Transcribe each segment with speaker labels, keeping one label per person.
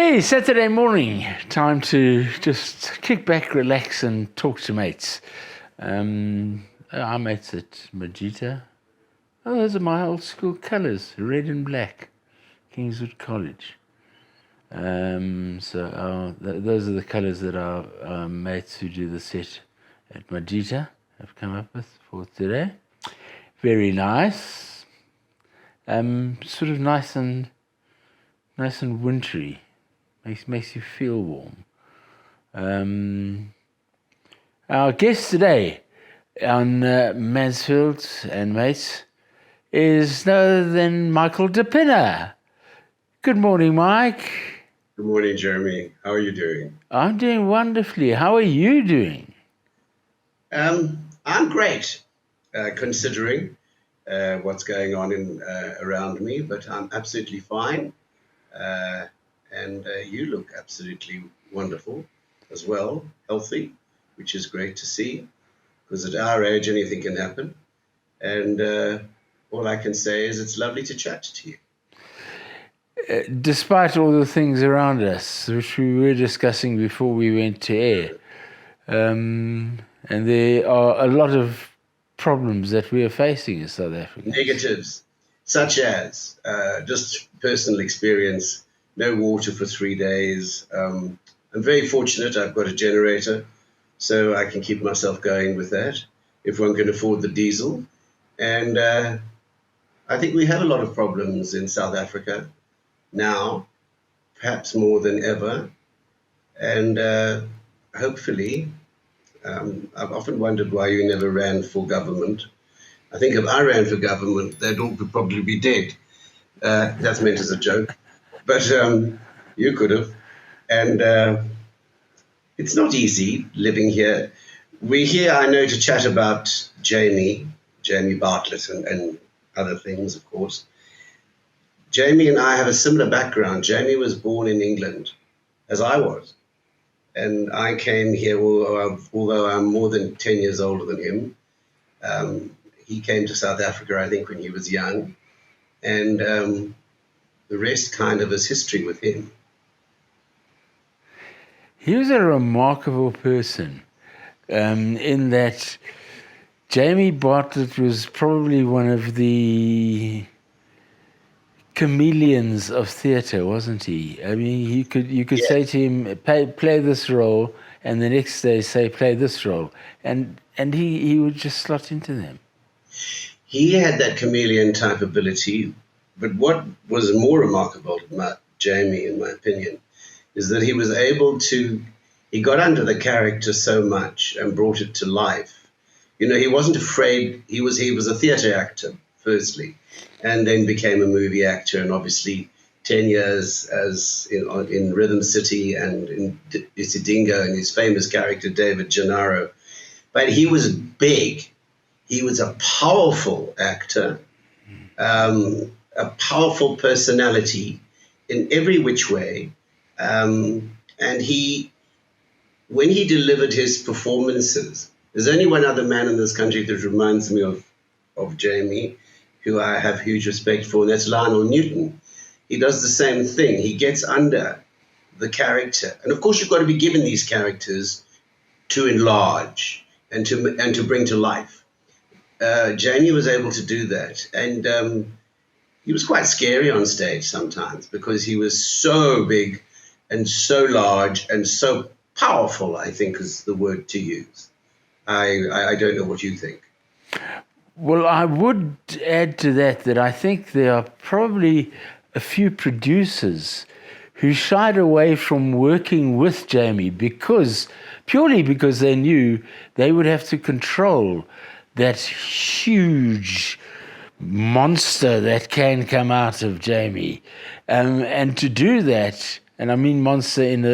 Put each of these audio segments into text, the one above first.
Speaker 1: Hey, Saturday morning. Time to just kick back, relax, and talk to mates. Our mates at Majita. Oh, those are my old school colours, red and black. Kingswood College. Those are the colours that our mates who do the set at Majita have come up with for today. Very nice. Sort of nice and wintry. Makes you feel warm. Our guest today on Mansfield and Mates is no other than Michael de Pinna. Good morning, Mike.
Speaker 2: Good morning, Jeremy. How are you doing?
Speaker 1: I'm doing wonderfully. How are you doing?
Speaker 2: I'm great, considering what's going on around me, but I'm absolutely fine. And you look absolutely wonderful as well, healthy, which is great to see, because at our age, anything can happen. And all I can say is it's lovely to chat to you.
Speaker 1: Despite all the things around us, which we were discussing before we went to air, and there are a lot of problems that we are facing in South Africa.
Speaker 2: Negatives, such as just personal experience, no water for 3 days. I'm very fortunate. I've got a generator, so I can keep myself going with that if one can afford the diesel. And I think we have a lot of problems in South Africa now, perhaps more than ever. And hopefully, I've often wondered why you never ran for government. I think if I ran for government, they'd all probably be dead. That's meant as a joke. But you could have. And it's not easy living here. We're here, I know, to chat about Jamie Bartlett and other things, of course. Jamie and I have a similar background. Jamie was born in England, as I was. And I came here, although I'm more than 10 years older than him. He came to South Africa, I think, when he was young. And the rest kind of is history with him.
Speaker 1: He was a remarkable person in that Jamie Bartlett was probably one of the chameleons of theatre, wasn't he? I mean, you could say to him, play this role, and the next day say, play this role. And he would just slot into them.
Speaker 2: He had that chameleon type ability, but what was more remarkable about Jamie, in my opinion, is that he was able to, he got under the character so much and brought it to life. You know, he wasn't afraid. He was a theatre actor, firstly, and then became a movie actor, and obviously 10 years as in Rhythm City and in Isidingo and his famous character, David Gennaro. But he was big. He was a powerful actor, a powerful personality in every which way. And when he delivered his performances, there's only one other man in this country that reminds me of Jamie, who I have huge respect for, and that's Lionel Newton. He does the same thing. He gets under the character. And of course, you've got to be given these characters to enlarge and to bring to life. Jamie was able to do that. And he was quite scary on stage sometimes because he was so big and so large and so powerful, I think is the word to use. I don't know what you think.
Speaker 1: Well, I would add to that I think there are probably a few producers who shied away from working with Jamie purely because they knew they would have to control that huge monster that can come out of Jamie, and to do that, and I mean monster in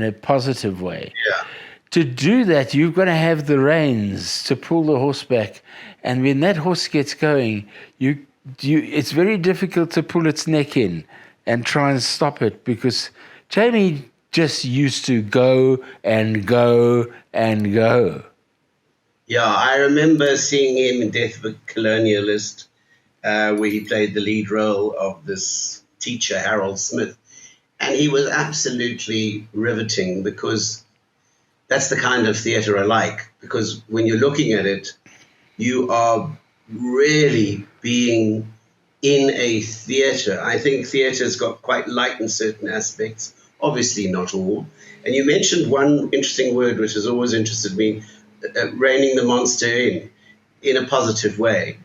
Speaker 1: a positive way.
Speaker 2: Yeah.
Speaker 1: To do that, you've got to have the reins to pull the horse back, and when that horse gets going, it's very difficult to pull its neck in and try and stop it, because Jamie just used to go and go and go.
Speaker 2: Yeah, I remember seeing him in Death of a Colonialist, where he played the lead role of this teacher, Harold Smith. And he was absolutely riveting because that's the kind of theatre I like. Because when you're looking at it, you are really being in a theatre. I think theatre's got quite light in certain aspects, obviously not all. And you mentioned one interesting word which has always interested me, reining the monster in a positive way.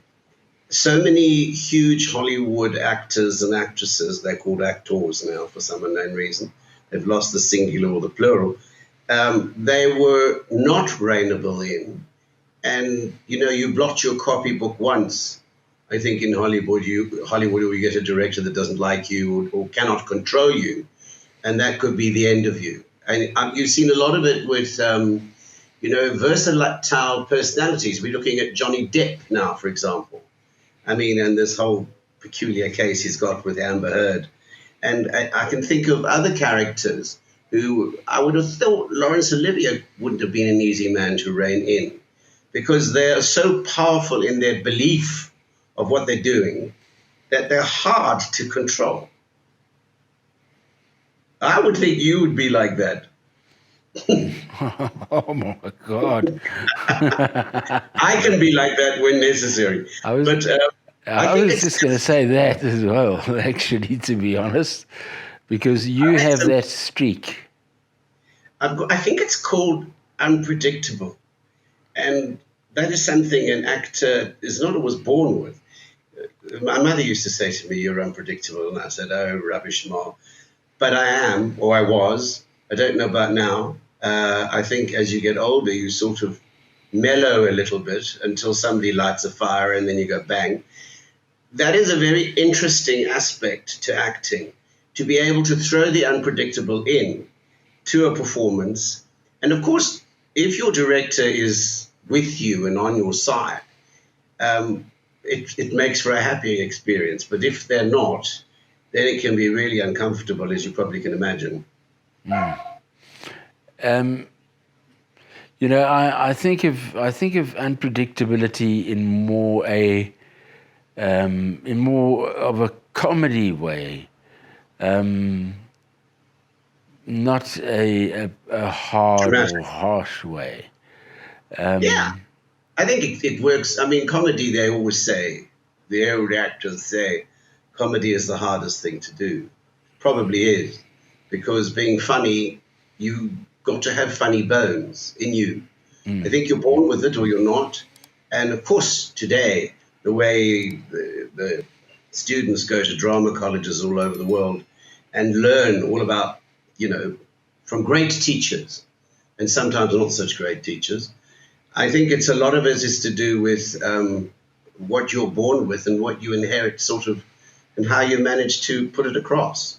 Speaker 2: So many huge Hollywood actors and actresses, they're called actors now for some unknown reason, they've lost the singular or the plural, they were not reignable in. And, you blot your copybook once. I think in Hollywood, you get a director that doesn't like you or cannot control you, and that could be the end of you. And you've seen a lot of it with, versatile personalities. We're looking at Johnny Depp now, for example. I mean, and this whole peculiar case he's got with Amber Heard. And I can think of other characters who I would have thought Laurence Olivier wouldn't have been an easy man to rein in, because they're so powerful in their belief of what they're doing that they're hard to control. I would think you would be like that.
Speaker 1: Oh my God!
Speaker 2: I can be like that when necessary.
Speaker 1: I was just going to say that as well, actually, to be honest, because you have that streak.
Speaker 2: I think it's called unpredictable. And that is something an actor is not always born with. My mother used to say to me, "You're unpredictable." And I said, "Oh, rubbish, Ma." But I am, or I was. I don't know about now. I think as you get older, you sort of mellow a little bit until somebody lights a fire and then you go bang. That is a very interesting aspect to acting, to be able to throw the unpredictable in to a performance. And of course, if your director is with you and on your side, it makes for a happy experience. But if they're not, then it can be really uncomfortable, as you probably can imagine.
Speaker 1: I think of unpredictability in more of a comedy way, not a hard
Speaker 2: Dramatic
Speaker 1: or harsh way.
Speaker 2: Yeah, I think it works. I mean, comedy, they always say, the old actors say, comedy is the hardest thing to do. Probably is, because being funny, you got to have funny bones in you. I think you're born with it or you're not. And of course, today, the way the students go to drama colleges all over the world and learn all about, from great teachers and sometimes not such great teachers, I think it's a lot of it is to do with what you're born with and what you inherit sort of, and how you manage to put it across.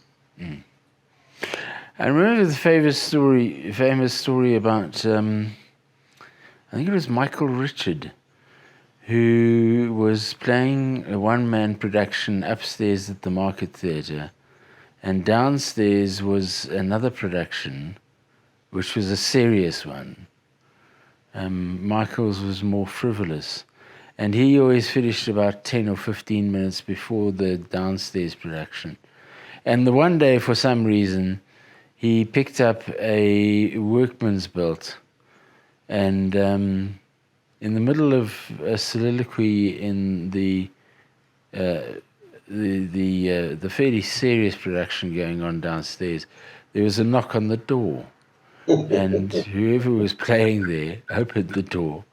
Speaker 1: I remember the famous story about, I think it was Michael Richard, who was playing a one-man production upstairs at the Market Theatre, and downstairs was another production, which was a serious one. Michael's was more frivolous, and he always finished about 10 or 15 minutes before the downstairs production. And the one day, for some reason, he picked up a workman's belt, and in the middle of a soliloquy in the fairly serious production going on downstairs, there was a knock on the door, and whoever was playing there opened the door,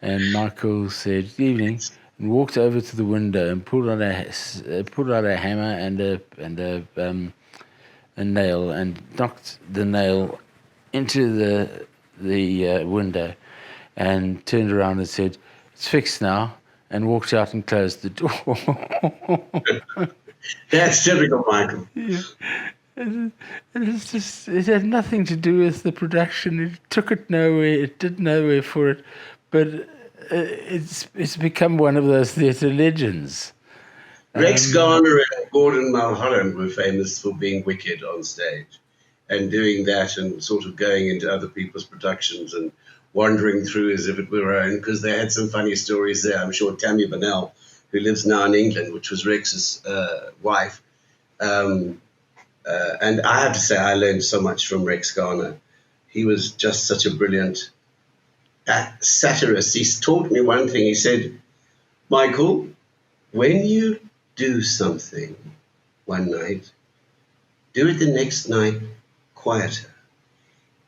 Speaker 1: and Michael said, "Good evening," and walked over to the window and pulled out a hammer and a nail and knocked the nail into the window, and turned around and said, "It's fixed now," and walked out and closed the door.
Speaker 2: That's typical Michael.
Speaker 1: Yeah. And it's just, it had nothing to do with the production. It took it nowhere. It did nowhere for it. But it's become one of those theatre legends.
Speaker 2: Rex Garner and Gordon Mulholland were famous for being wicked on stage and doing that and sort of going into other people's productions and wandering through as if it were her own, because they had some funny stories there. I'm sure Tammy Bonnell, who lives now in England, which was Rex's wife, And I have to say, I learned so much from Rex Garner. He was just such a brilliant satirist. He taught me one thing. He said, Michael, when you do something one night, do it the next night quieter.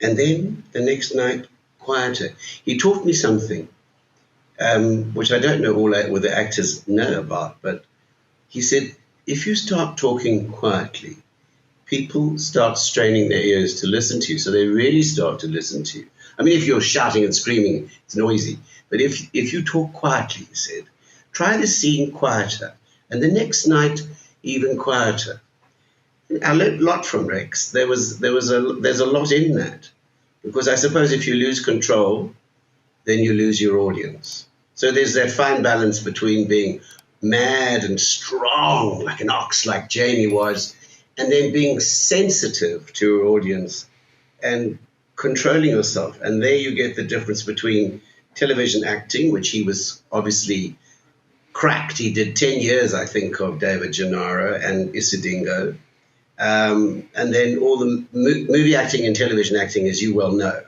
Speaker 2: And then the next night quieter. He taught me something, which I don't know all the actors know about, but he said, if you start talking quietly, people start straining their ears to listen to you, so they really start to listen to you. I mean, if you're shouting and screaming, it's noisy. But if you talk quietly, he said, try the scene quieter, and the next night even quieter. I learned a lot from Rex. There's a lot in that, because I suppose if you lose control, then you lose your audience. So there's that fine balance between being mad and strong like an ox, like Jamie was, and then being sensitive to your audience and controlling yourself. And there you get the difference between television acting, which he was obviously cracked. He did 10 years, I think, of David Gennaro and Isidingo. And then all the movie acting and television acting, as you well know,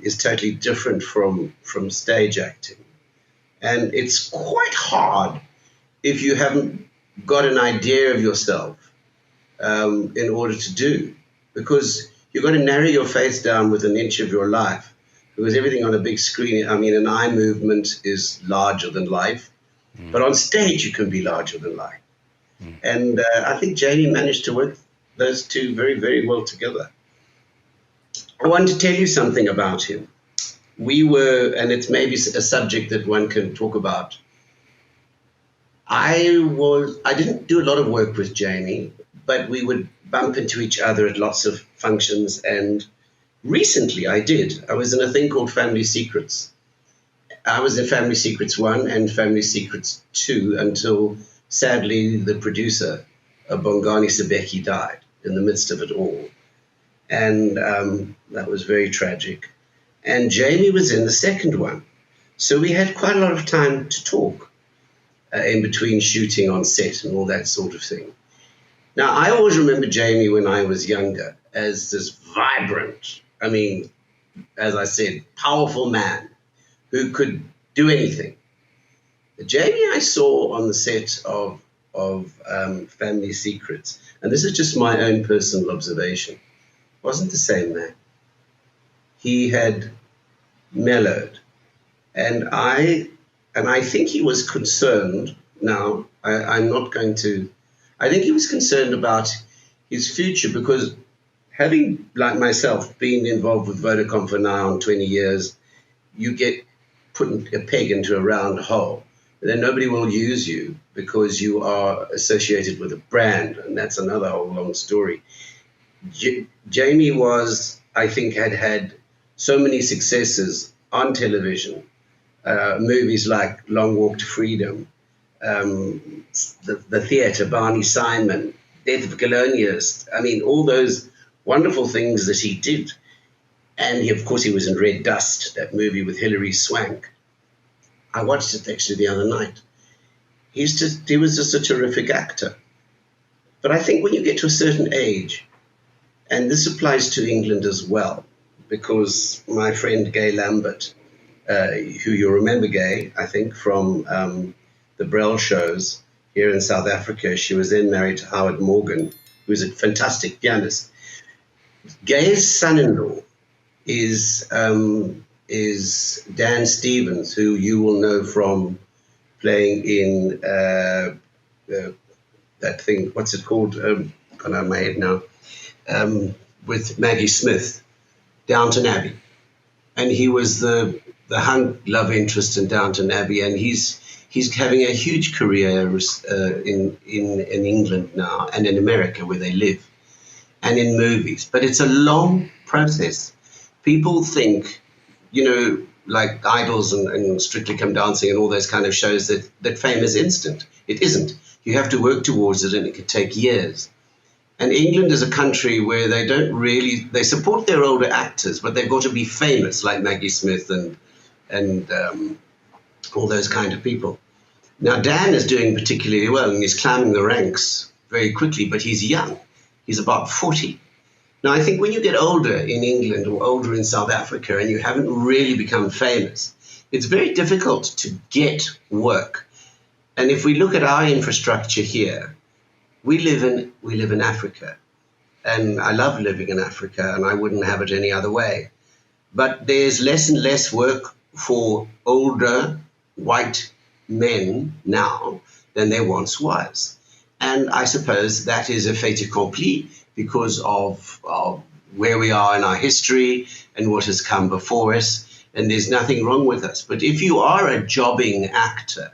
Speaker 2: is totally different from stage acting. And it's quite hard if you haven't got an idea of yourself in order to do, because you've got to narrow your face down with an inch of your life, because everything on a big screen, I mean, an eye movement is larger than life, but on stage you can be larger than life. And I think Jamie managed to work those two very, very well together. I want to tell you something about him. We were, and it's maybe a subject that one can talk about. I didn't do a lot of work with Jamie, but we would bump into each other at lots of functions. And recently I did. I was in a thing called Family Secrets. I was in Family Secrets 1 and Family Secrets 2 until, sadly, the producer, Bongani Sibeki, died in the midst of it all. And that was very tragic. And Jamie was in the second one. So we had quite a lot of time to talk in between shooting on set and all that sort of thing. Now, I always remember Jamie when I was younger as this vibrant, I mean, as I said, powerful man who could do anything. The Jamie I saw on the set of Family Secrets, and this is just my own personal observation, wasn't the same man. He had mellowed, and I think he was concerned. Now, I'm not going to. I think he was concerned about his future, because having, like myself, been involved with Vodacom for now on 20 years, you get put a peg into a round hole. And then nobody will use you because you are associated with a brand, and that's another whole long story. Jamie was, I think, had so many successes on television, movies like Long Walk to Freedom, the theatre, Barney Simon, Death of a Colonialist. I mean, all those wonderful things that he did. And of course, he was in Red Dust, that movie with Hilary Swank. I watched it actually the other night. He was just a terrific actor. But I think when you get to a certain age, and this applies to England as well, because my friend Gay Lambert, who you remember Gay, I think, from the Brel shows here in South Africa. She was then married to Howard Morgan, who was a fantastic pianist. Gay's son-in-law is Dan Stevens, who you will know from playing in that thing, what's it called? Gone out of my head now. With Maggie Smith, Downton Abbey. And he was the hunk love interest in Downton Abbey, and he's having a huge career in England now, and in America where they live, and in movies. But it's a long process. People think, like Idols and Strictly Come Dancing and all those kind of shows, that fame is instant. It isn't. You have to work towards it, and it could take years. And England is a country where they support their older actors, but they've got to be famous, like Maggie Smith and all those kind of people. Now, Dan is doing particularly well, and he's climbing the ranks very quickly, but he's young. He's about 40. Now, I think when you get older in England or older in South Africa and you haven't really become famous, it's very difficult to get work. And if we look at our infrastructure here, we live in Africa. And I love living in Africa, and I wouldn't have it any other way. But there's less and less work for older white men now than there once was. And I suppose that is a fait accompli because of where we are in our history and what has come before us. And there's nothing wrong with us. But if you are a jobbing actor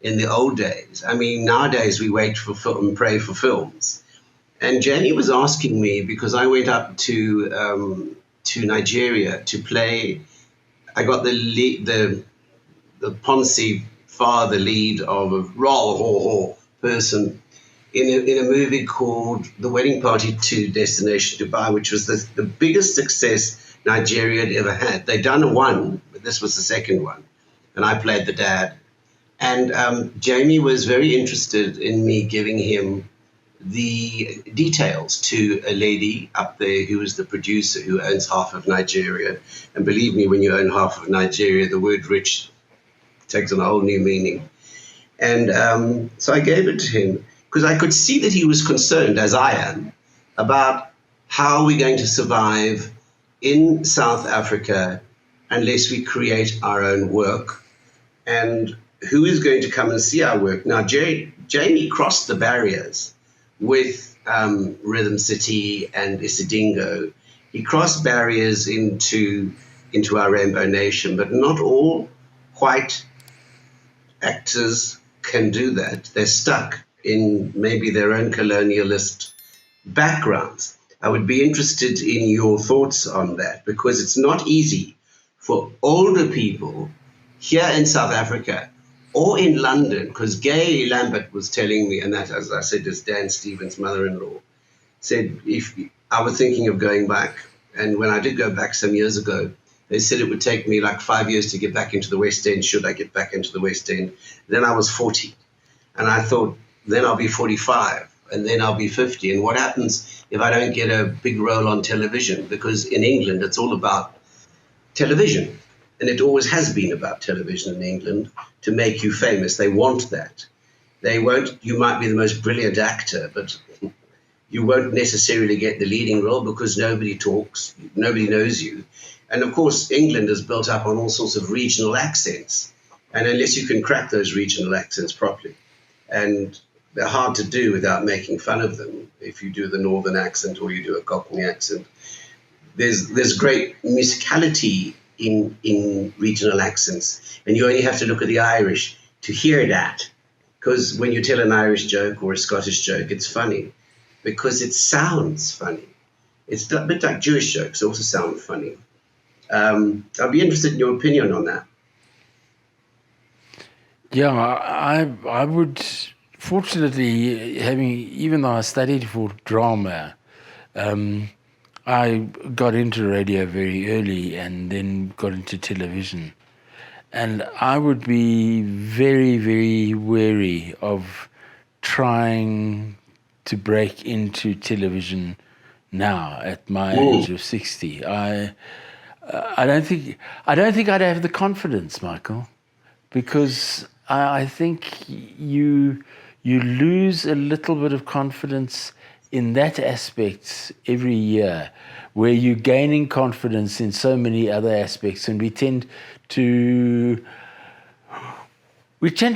Speaker 2: in the old days, I mean, nowadays we wait for film and pray for films. And Jenny was asking me, because I went up to Nigeria to play. I got the Ponsi father lead of a raw person in a movie called The Wedding Party to Destination Dubai, which was the biggest success Nigeria had ever had. They'd done one, but this was the second one, and I played the dad. And Jamie was very interested in me giving him the details to a lady up there who was the producer, who owns half of Nigeria. And believe me, when you own half of Nigeria, the word rich takes on a whole new meaning. And so I gave it to him because I could see that he was concerned, as I am, about how we're going to survive in South Africa unless we create our own work, and who is going to come and see our work. Now, Jamie crossed the barriers with Rhythm City and Isidingo. He crossed barriers into our Rainbow Nation, but not all white actors can do that. They're stuck in maybe their own colonialist backgrounds. I would be interested in your thoughts on that, because it's not easy for older people here in South Africa or in London, because Gay Lambert was telling me, and that, as I said, is Dan Stevens' mother-in-law, said if I was thinking of going back, and when I did go back some years ago, they said it would take me like 5 years to get back into the West End, should I get back into the West End. Then I was 40, and I thought, then I'll be 45, and then I'll be 50, and what happens if I don't get a big role on television? Because in England, it's all about television. And it always has been about television in England to make you famous. They want that. They won't, you might be the most brilliant actor, but you won't necessarily get the leading role because nobody talks, nobody knows you. And of course, England is built up on all sorts of regional accents. And unless you can crack those regional accents properly, and they're hard to do without making fun of them. If you do the northern accent or you do a Cockney accent, there's great musicality in regional accents, and you only have to look at the Irish to hear that, because when you tell an Irish joke or a Scottish joke, it's funny because it sounds funny. It's a bit like Jewish jokes also sound funny. I'd be interested in your opinion on that.
Speaker 1: Yeah, I would, fortunately, even though I studied for drama, I got into radio very early and then got into television. And I would be very, very wary of trying to break into television now at my age of 60. I don't think I'd have the confidence, Michael, because I think you lose a little bit of confidence in that aspect every year, where you're gaining confidence in so many other aspects, and we tend to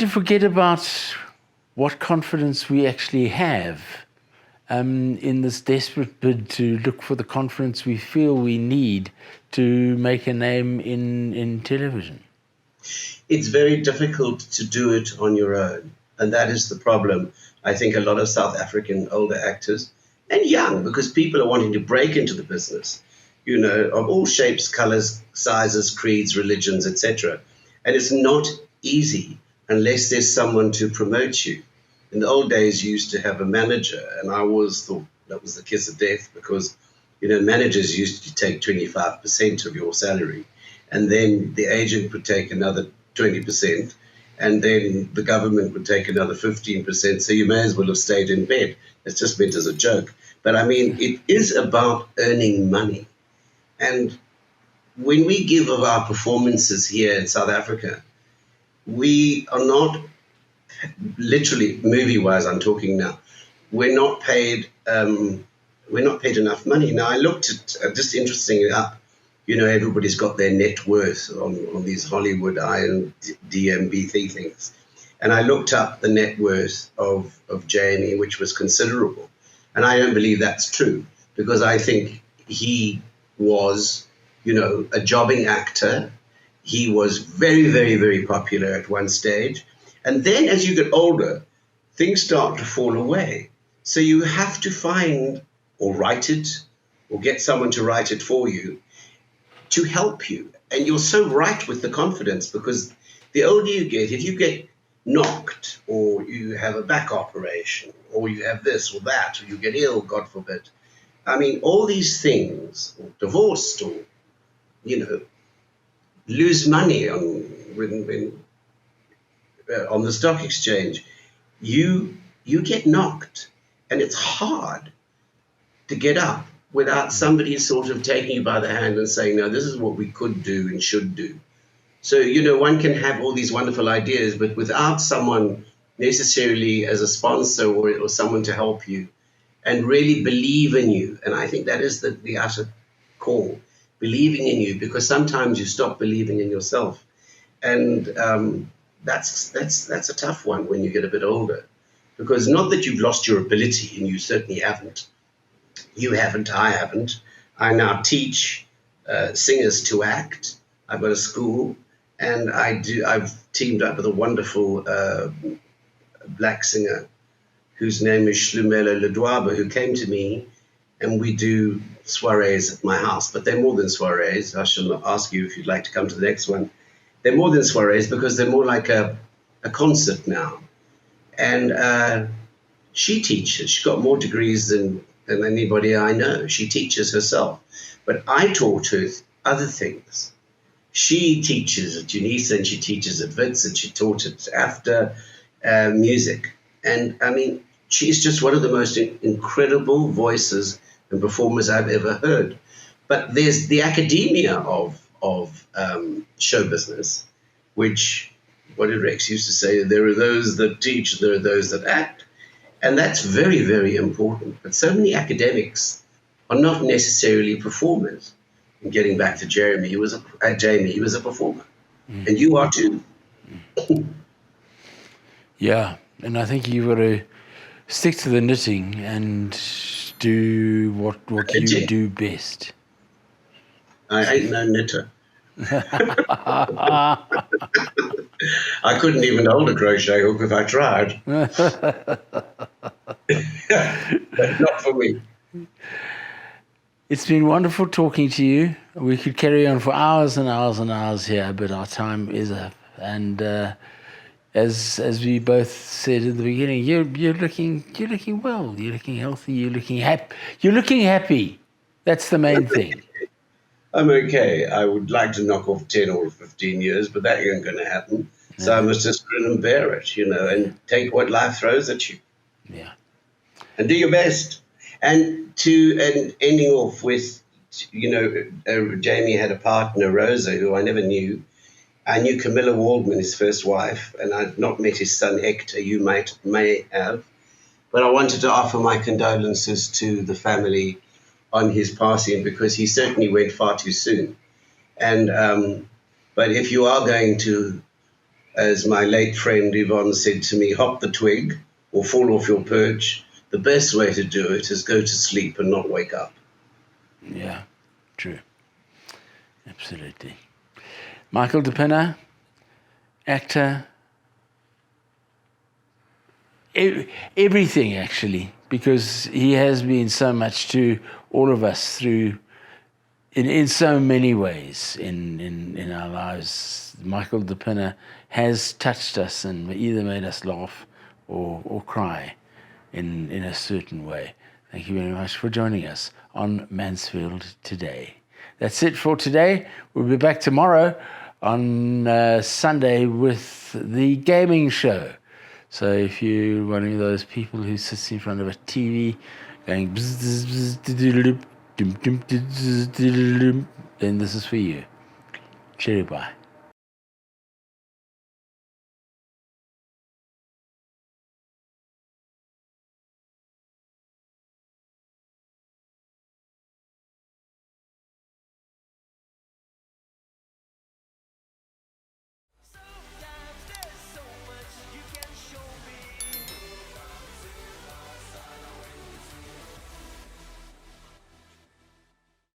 Speaker 1: forget about what confidence we actually have in this desperate bid to look for the confidence we feel we need to make a name in television.
Speaker 2: It's very difficult to do it on your own, and that is the problem. I think a lot of South African older actors, and young, because people are wanting to break into the business, you know, of all shapes, colors, sizes, creeds, religions, etc. And it's not easy unless there's someone to promote you. In the old days, you used to have a manager, and I always thought that was the kiss of death, because, you know, managers used to take 25% of your salary, and then the agent would take another 20%, and then the government would take another 15%, so you may as well have stayed in bed. It's just meant as a joke. But I mean, it is about earning money. And when we give of our performances here in South Africa, we are not, literally movie-wise, I'm talking now, we're not paid. We're not paid enough money. Now I looked at just interestingly up. Everybody's got their net worth on these Hollywood IMDb things, and I looked up the net worth of Jamie, which was considerable, and I don't believe that's true because I think he was, a jobbing actor. He was very, very, very popular at one stage, and then as you get older, things start to fall away. So you have to find or write it or get someone to write it for you to help you. And you're so right with the confidence because the older you get, if you get knocked or you have a back operation or you have this or that or you get ill, God forbid, I mean, all these things, or divorced or, lose money on the stock exchange, you get knocked. And it's hard to get up without somebody sort of taking you by the hand and saying, no, this is what we could do and should do. So, one can have all these wonderful ideas, but without someone necessarily as a sponsor or someone to help you and really believe in you. And I think that is the utter core, believing in you, because sometimes you stop believing in yourself. And that's a tough one when you get a bit older. Because not that you've lost your ability, and you certainly haven't. You haven't, I haven't. I now teach singers to act. I've got a school, and I've teamed up with a wonderful black singer whose name is Shlumelo Ledwaba, who came to me, and we do soirees at my house. But they're more than soirees. I shall ask you if you'd like to come to the next one. They're more than soirees because they're more like a concert now. And she teaches. She's got more degrees than anybody I know. She teaches herself. But I taught her other things. She teaches at UNISA and she teaches at WITS and she taught at AFTA music. And I mean, she's just one of the most incredible voices and performers I've ever heard. But there's the academia of show business, which, what did Rex used to say? There are those that teach, there are those that act. And that's very, very important. But so many academics are not necessarily performers. And getting back to Jamie, he was a performer. Mm. And you are too.
Speaker 1: Yeah, and I think you've got to stick to the knitting and do what you do best.
Speaker 2: I ain't no knitter. I couldn't even hold a crochet hook if I tried. Not for me.
Speaker 1: It's been wonderful talking to you. We could carry on for hours and hours and hours here, but our time is up. And as we both said in the beginning, you're looking well. You're looking healthy. You're looking happy. You're looking happy. That's the main thing.
Speaker 2: I'm okay. I would like to knock off 10 or 15 years, but that ain't going to happen. No. So I must just grin and bear it, and take what life throws at you.
Speaker 1: Yeah.
Speaker 2: And do your best. And ending off with, Jamie had a partner, Rosa, who I never knew. I knew Camilla Waldman, his first wife, and I'd not met his son Hector. You may have. But I wanted to offer my condolences to the family on his passing because he certainly went far too soon. And but if you are going to, as my late friend Yvonne said to me, hop the twig or fall off your perch, the best way to do it is go to sleep and not wake up.
Speaker 1: Yeah, true. Absolutely. Michael de Pina, actor, everything actually, because he has been so much to all of us through, in so many ways in our lives. Michael de Pina has touched us and either made us laugh or cry in a certain way. Thank you very much for joining us on Mansfield Today. That's it for today. We'll be back tomorrow on Sunday with the gaming show. So if you're one of those people who sits in front of a TV going bzz, bzz, bzz, diddle-dum, dum, dum, dum, bzz, diddle-dum, then this is for you. Cherry pie.